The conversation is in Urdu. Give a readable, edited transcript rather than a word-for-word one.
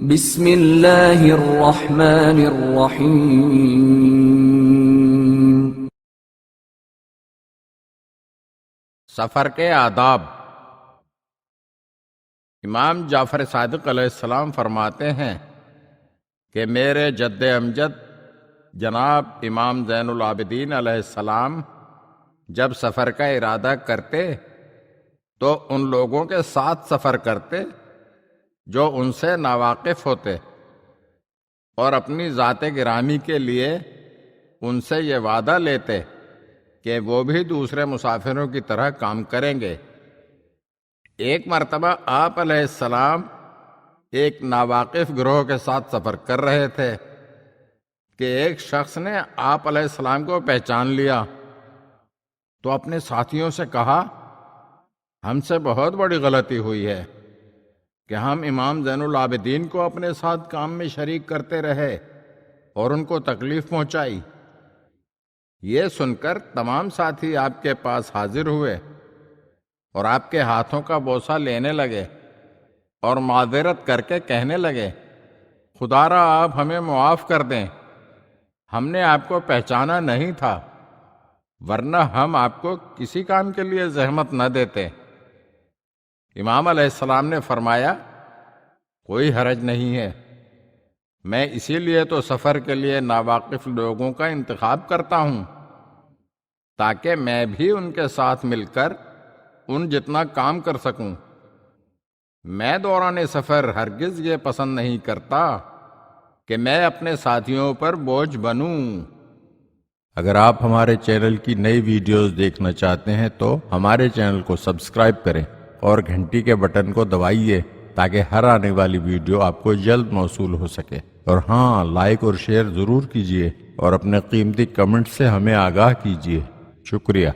بسم اللہ الرحمن الرحیم۔ سفر کے آداب۔ امام جعفر صادق علیہ السلام فرماتے ہیں کہ میرے جد امجد جناب امام زین العابدین علیہ السلام جب سفر کا ارادہ کرتے تو ان لوگوں کے ساتھ سفر کرتے جو ان سے ناواقف ہوتے، اور اپنی ذات گرامی کے لیے ان سے یہ وعدہ لیتے کہ وہ بھی دوسرے مسافروں کی طرح کام کریں گے۔ ایک مرتبہ آپ علیہ السلام ایک ناواقف گروہ کے ساتھ سفر کر رہے تھے کہ ایک شخص نے آپ علیہ السلام کو پہچان لیا تو اپنے ساتھیوں سے کہا، ہم سے بہت بڑی غلطی ہوئی ہے کہ ہم امام زین العابدین کو اپنے ساتھ کام میں شریک کرتے رہے اور ان کو تکلیف پہنچائی۔ یہ سن کر تمام ساتھی آپ کے پاس حاضر ہوئے اور آپ کے ہاتھوں کا بوسہ لینے لگے اور معذرت کر کے کہنے لگے، خدا را آپ ہمیں معاف کر دیں، ہم نے آپ کو پہچانا نہیں تھا، ورنہ ہم آپ کو کسی کام کے لیے زحمت نہ دیتے۔ امام علیہ السلام نے فرمایا، کوئی حرج نہیں ہے، میں اسی لیے تو سفر کے لیے ناواقف لوگوں کا انتخاب کرتا ہوں تاکہ میں بھی ان کے ساتھ مل کر ان جتنا کام کر سکوں۔ میں دوران سفر ہرگز یہ پسند نہیں کرتا کہ میں اپنے ساتھیوں پر بوجھ بنوں۔ اگر آپ ہمارے چینل کی نئی ویڈیوز دیکھنا چاہتے ہیں تو ہمارے چینل کو سبسکرائب کریں اور گھنٹی کے بٹن کو دبائیے تاکہ ہر آنے والی ویڈیو آپ کو جلد موصول ہو سکے۔ اور ہاں، لائک اور شیئر ضرور کیجیے اور اپنے قیمتی کمنٹ سے ہمیں آگاہ کیجیے۔ شکریہ۔